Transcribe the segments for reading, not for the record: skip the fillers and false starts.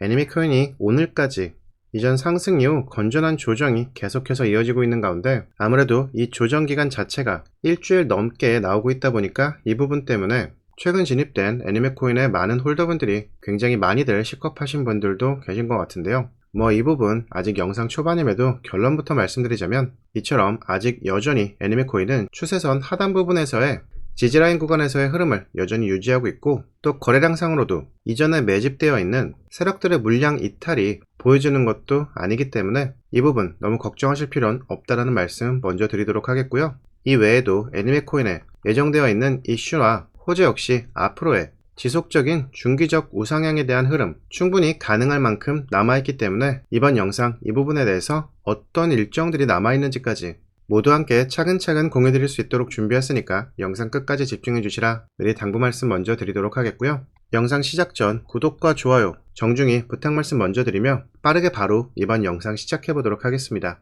애니메 코인이 오늘까지 이전 상승 이후 건전한 조정이 계속해서 이어지고 있는 가운데 아무래도 이 조정 기간 자체가 일주일 넘게 나오고 있다 보니까 이 부분 때문에 최근 진입된 애니메 코인의 많은 홀더분들이 굉장히 많이들 식겁하신 분들도 계신 것 같은데요. 이 부분 아직 영상 초반임에도 결론부터 말씀드리자면 이처럼 아직 여전히 애니메 코인은 추세선 하단 부분에서의 지지라인 구간에서의 흐름을 여전히 유지하고 있고, 또 거래량상으로도 이전에 매집되어 있는 세력들의 물량 이탈이 보여주는 것도 아니기 때문에 이 부분 너무 걱정하실 필요는 없다라는 말씀 먼저 드리도록 하겠고요. 이 외에도 애니메 코인에 예정되어 있는 이슈와 호재 역시 앞으로의 지속적인 중기적 우상향에 대한 흐름 충분히 가능할 만큼 남아있기 때문에 이번 영상 이 부분에 대해서 어떤 일정들이 남아있는지까지 모두 함께 차근차근 공유드릴 수 있도록 준비했으니까 영상 끝까지 집중해 주시라 미리 당부 말씀 먼저 드리도록 하겠고요. 영상 시작 전 구독과 좋아요 정중히 부탁 말씀 먼저 드리며 빠르게 바로 이번 영상 시작해 보도록 하겠습니다.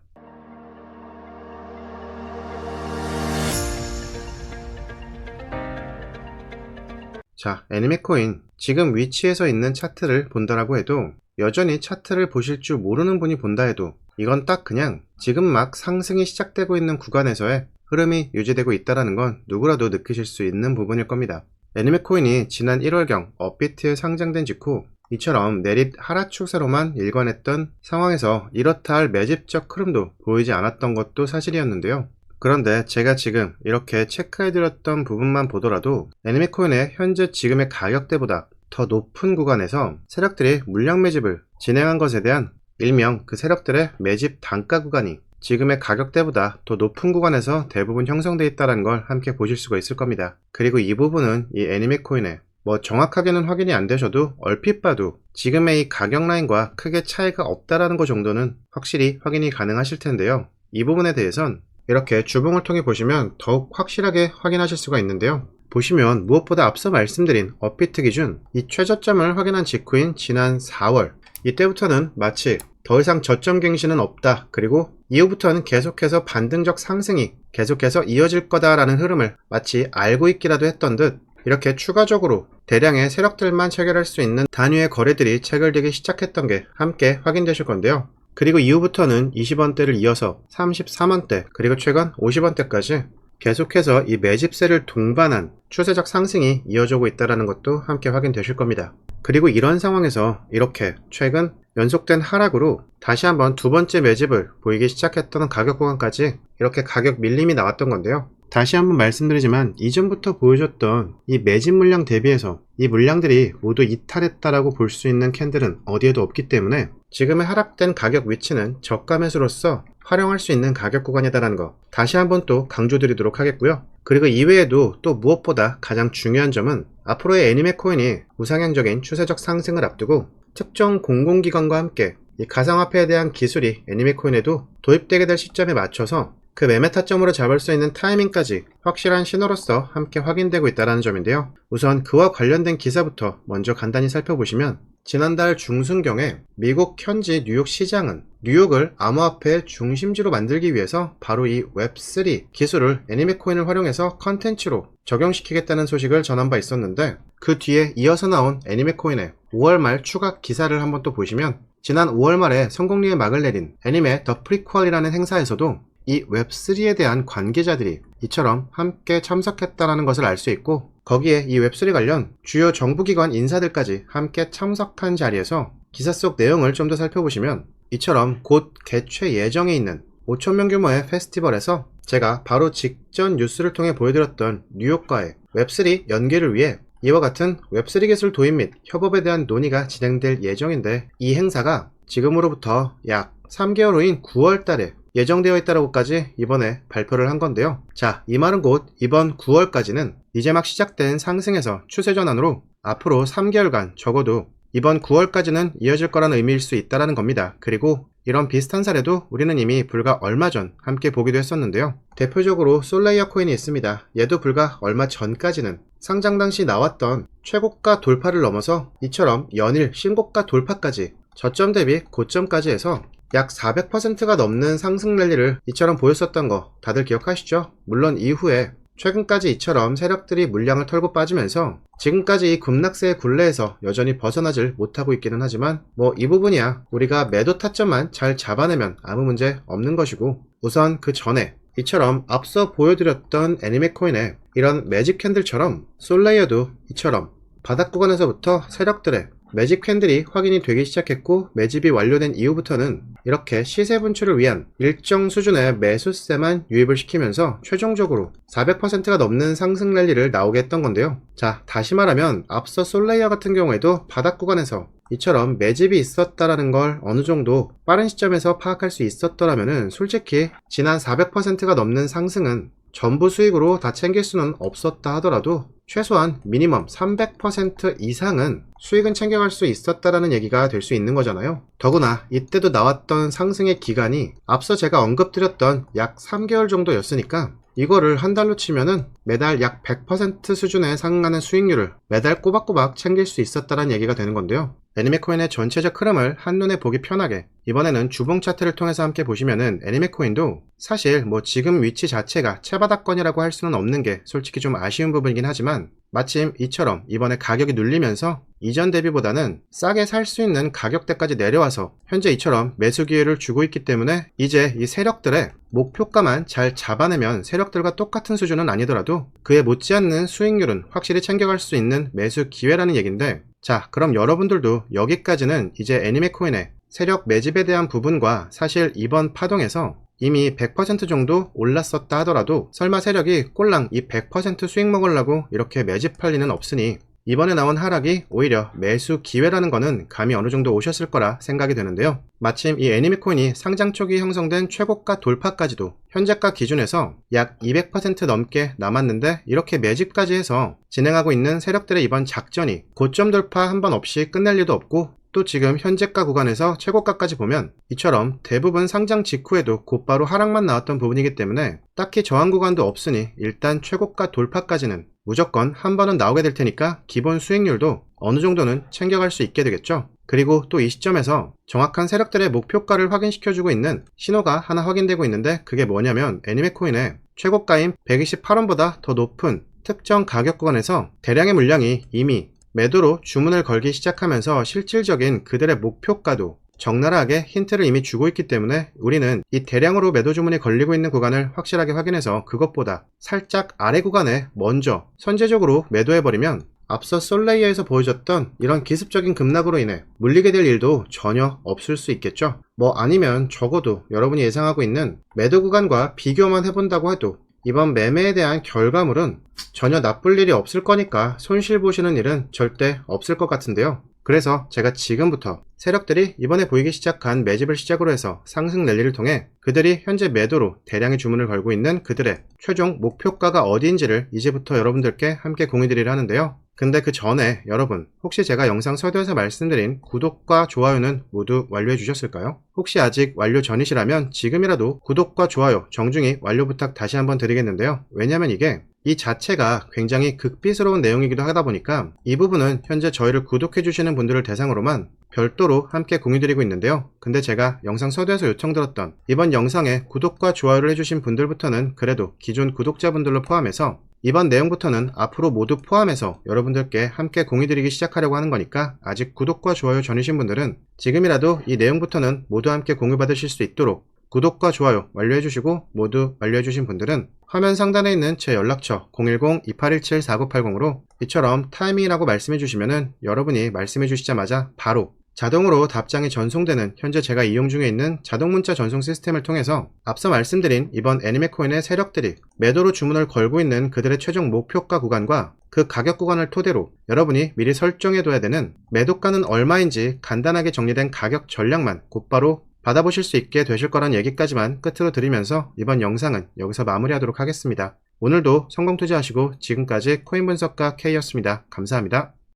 자, 애니메 코인 지금 위치에서 있는 차트를 본다라고 해도 여전히 차트를 보실 줄 모르는 분이 본다 해도 이건 딱 그냥 지금 막 상승이 시작되고 있는 구간에서의 흐름이 유지되고 있다는 건 누구라도 느끼실 수 있는 부분일 겁니다. 애니메 코인이 지난 1월경 업비트에 상장된 직후 이처럼 내릿 하락 추세로만 일관했던 상황에서 이렇다 할 매집적 흐름도 보이지 않았던 것도 사실이었는데요. 그런데 제가 지금 이렇게 체크해드렸던 부분만 보더라도 애니메 코인의 현재 지금의 가격대보다 더 높은 구간에서 세력들이 물량 매집을 진행한 것에 대한 일명 그 세력들의 매집 단가 구간이 지금의 가격대보다 더 높은 구간에서 대부분 형성되어 있다는 걸 함께 보실 수가 있을 겁니다. 그리고 이 부분은 이 애니메 코인에 정확하게는 확인이 안 되셔도 얼핏 봐도 지금의 이 가격 라인과 크게 차이가 없다라는 것 정도는 확실히 확인이 가능하실 텐데요. 이 부분에 대해선 이렇게 주봉을 통해 보시면 더욱 확실하게 확인하실 수가 있는데요. 보시면 무엇보다 앞서 말씀드린 업비트 기준 이 최저점을 확인한 직후인 지난 4월 이때부터는 마치 더 이상 저점 갱신은 없다, 그리고 이후부터는 계속해서 반등적 상승이 계속해서 이어질 거다라는 흐름을 마치 알고 있기라도 했던 듯 이렇게 추가적으로 대량의 세력들만 체결할 수 있는 단위의 거래들이 체결되기 시작했던 게 함께 확인되실 건데요. 그리고 이후부터는 20원대를 이어서 34원대 그리고 최근 50원대까지 계속해서 이 매집세를 동반한 추세적 상승이 이어지고 있다는 것도 함께 확인되실 겁니다. 그리고 이런 상황에서 이렇게 최근 연속된 하락으로 다시 한번 두 번째 매집을 보이기 시작했던 가격 구간까지 이렇게 가격 밀림이 나왔던 건데요. 다시 한번 말씀드리지만 이전부터 보여줬던 이 매집 물량 대비해서 이 물량들이 모두 이탈했다라고 볼 수 있는 캔들은 어디에도 없기 때문에 지금의 하락된 가격 위치는 저가 매수로서 활용할 수 있는 가격 구간이다라는 거 다시 한번 또 강조드리도록 하겠고요. 그리고 이외에도 또 무엇보다 가장 중요한 점은 앞으로의 애니메 코인이 우상향적인 추세적 상승을 앞두고 특정 공공기관과 함께 이 가상화폐에 대한 기술이 애니메 코인에도 도입되게 될 시점에 맞춰서 그 매매 타점으로 잡을 수 있는 타이밍까지 확실한 신호로서 함께 확인되고 있다는 점인데요. 우선 그와 관련된 기사부터 먼저 간단히 살펴보시면 지난달 중순경에 미국 현지 뉴욕 시장은 뉴욕을 암호화폐의 중심지로 만들기 위해서 바로 이 웹3 기술을 애니메 코인을 활용해서 컨텐츠로 적용시키겠다는 소식을 전한 바 있었는데 그 뒤에 이어서 나온 애니메 코인의 5월 말 추가 기사를 한번 또 보시면 지난 5월 말에 성공리에 막을 내린 애니메 더 프리퀄이라는 행사에서도 이 웹3에 대한 관계자들이 이처럼 함께 참석했다는 것을 알 수 있고 거기에 이 웹3 관련 주요 정부기관 인사들까지 함께 참석한 자리에서 기사 속 내용을 좀 더 살펴보시면 이처럼 곧 개최 예정에 있는 5,000명 규모의 페스티벌에서 제가 바로 직전 뉴스를 통해 보여드렸던 뉴욕과의 웹3 연계를 위해 이와 같은 웹3 기술 도입 및 협업에 대한 논의가 진행될 예정인데 이 행사가 지금으로부터 약 3개월 후인 9월 달에 예정되어 있다고까지 이번에 발표를 한 건데요. 자, 이 말은 곧 이번 9월까지는 이제 막 시작된 상승에서 추세 전환으로 앞으로 3개월간 적어도 이번 9월까지는 이어질 거라는 의미일 수 있다는 겁니다. 그리고 이런 비슷한 사례도 우리는 이미 불과 얼마 전 함께 보기도 했었는데요. 대표적으로 솔레이어 코인이 있습니다. 얘도 불과 얼마 전까지는 상장 당시 나왔던 최고가 돌파를 넘어서 이처럼 연일 신고가 돌파까지 저점 대비 고점까지 해서 약 400%가 넘는 상승 랠리를 이처럼 보였었던 거 다들 기억하시죠? 물론 이후에 최근까지 이처럼 세력들이 물량을 털고 빠지면서 지금까지 이 급락세의 굴레에서 여전히 벗어나질 못하고 있기는 하지만 뭐 이 부분이야 우리가 매도 타점만 잘 잡아내면 아무 문제 없는 것이고, 우선 그 전에 이처럼 앞서 보여드렸던 애니메코인의 이런 매직 캔들처럼 솔레이어도 이처럼 바닥 구간에서부터 세력들의 매직 캔들이 확인이 되기 시작했고, 매집이 완료된 이후부터는 이렇게 시세 분출을 위한 일정 수준의 매수세만 유입을 시키면서 최종적으로 400%가 넘는 상승 랠리를 나오게 했던 건데요. 자, 다시 말하면 앞서 솔레이어 같은 경우에도 바닥 구간에서 이처럼 매집이 있었다라는 걸 어느 정도 빠른 시점에서 파악할 수 있었더라면은 솔직히 지난 400%가 넘는 상승은 전부 수익으로 다 챙길 수는 없었다 하더라도 최소한 미니멈 300% 이상은 수익은 챙겨갈 수 있었다라는 얘기가 될 수 있는 거잖아요. 더구나 이때도 나왔던 상승의 기간이 앞서 제가 언급드렸던 약 3개월 정도였으니까 이거를 한 달로 치면은 매달 약 100% 수준에 상응하는 수익률을 매달 꼬박꼬박 챙길 수 있었다는 얘기가 되는 건데요. 애니메코인의 전체적 흐름을 한눈에 보기 편하게 이번에는 주봉 차트를 통해서 함께 보시면은 애니메코인도 사실 뭐 지금 위치 자체가 채바닥권이라고 할 수는 없는 게 솔직히 좀 아쉬운 부분이긴 하지만, 마침 이처럼 이번에 가격이 눌리면서 이전 대비보다는 싸게 살 수 있는 가격대까지 내려와서 현재 이처럼 매수 기회를 주고 있기 때문에 이제 이 세력들의 목표가만 잘 잡아내면 세력들과 똑같은 수준은 아니더라도 그에 못지않는 수익률은 확실히 챙겨갈 수 있는 매수 기회라는 얘기인데, 자, 그럼 여러분들도 여기까지는 이제 애니메코인의 세력 매집에 대한 부분과 사실 이번 파동에서 이미 100% 정도 올랐었다 하더라도 설마 세력이 꼴랑 이 100% 수익 먹으려고 이렇게 매집할 리는 없으니 이번에 나온 하락이 오히려 매수 기회라는 거는 감이 어느 정도 오셨을 거라 생각이 되는데요. 마침 이 애니메코인이 상장 초기 형성된 최고가 돌파까지도 현재가 기준에서 약 200% 넘게 남았는데, 이렇게 매집까지 해서 진행하고 있는 세력들의 이번 작전이 고점 돌파 한 번 없이 끝낼 리도 없고, 또 지금 현재가 구간에서 최고가까지 보면 이처럼 대부분 상장 직후에도 곧바로 하락만 나왔던 부분이기 때문에 딱히 저항 구간도 없으니 일단 최고가 돌파까지는 무조건 한 번은 나오게 될 테니까 기본 수익률도 어느 정도는 챙겨갈 수 있게 되겠죠. 그리고 또 이 시점에서 정확한 세력들의 목표가를 확인시켜주고 있는 신호가 하나 확인되고 있는데, 그게 뭐냐면 애니메코인의 최고가인 128원보다 더 높은 특정 가격 구간에서 대량의 물량이 이미 매도로 주문을 걸기 시작하면서 실질적인 그들의 목표가도 적나라하게 힌트를 이미 주고 있기 때문에 우리는 이 대량으로 매도 주문이 걸리고 있는 구간을 확실하게 확인해서 그것보다 살짝 아래 구간에 먼저 선제적으로 매도해버리면 앞서 솔레이어에서 보여줬던 이런 기습적인 급락으로 인해 물리게 될 일도 전혀 없을 수 있겠죠. 뭐 아니면 적어도 여러분이 예상하고 있는 매도 구간과 비교만 해본다고 해도 이번 매매에 대한 결과물은 전혀 나쁠 일이 없을 거니까 손실 보시는 일은 절대 없을 것 같은데요. 그래서 제가 지금부터 세력들이 이번에 보이기 시작한 매집을 시작으로 해서 상승 랠리를 통해 그들이 현재 매도로 대량의 주문을 걸고 있는 그들의 최종 목표가가 어디인지를 이제부터 여러분들께 함께 공유드리려 하는데요. 근데 그 전에 여러분, 혹시 제가 영상 서두에서 말씀드린 구독과 좋아요는 모두 완료해 주셨을까요? 혹시 아직 완료 전이시라면 지금이라도 구독과 좋아요 정중히 완료 부탁 다시 한번 드리겠는데요. 왜냐면 이게 이 자체가 굉장히 극비스러운 내용이기도 하다 보니까 이 부분은 현재 저희를 구독해 주시는 분들을 대상으로만 별도로 함께 공유드리고 있는데요. 근데 제가 영상 서두에서 요청드렸던 이번 영상에 구독과 좋아요를 해주신 분들부터는 그래도 기존 구독자분들로 포함해서 이번 내용부터는 앞으로 모두 포함해서 여러분들께 함께 공유드리기 시작하려고 하는 거니까 아직 구독과 좋아요 전이신 분들은 지금이라도 이 내용부터는 모두 함께 공유받으실 수 있도록 구독과 좋아요 완료해주시고, 모두 완료해주신 분들은 화면 상단에 있는 제 연락처 010-2817-4980으로 이처럼 타이밍이라고 말씀해주시면은 여러분이 말씀해주시자마자 바로 자동으로 답장이 전송되는 현재 제가 이용 중에 있는 자동문자 전송 시스템을 통해서 앞서 말씀드린 이번 애니메코인의 세력들이 매도로 주문을 걸고 있는 그들의 최종 목표가 구간과 그 가격 구간을 토대로 여러분이 미리 설정해둬야 되는 매도가는 얼마인지 간단하게 정리된 가격 전략만 곧바로 받아보실 수 있게 되실 거란 얘기까지만 끝으로 드리면서 이번 영상은 여기서 마무리하도록 하겠습니다. 오늘도 성공 투자하시고 지금까지 코인 분석가 K였습니다. 감사합니다.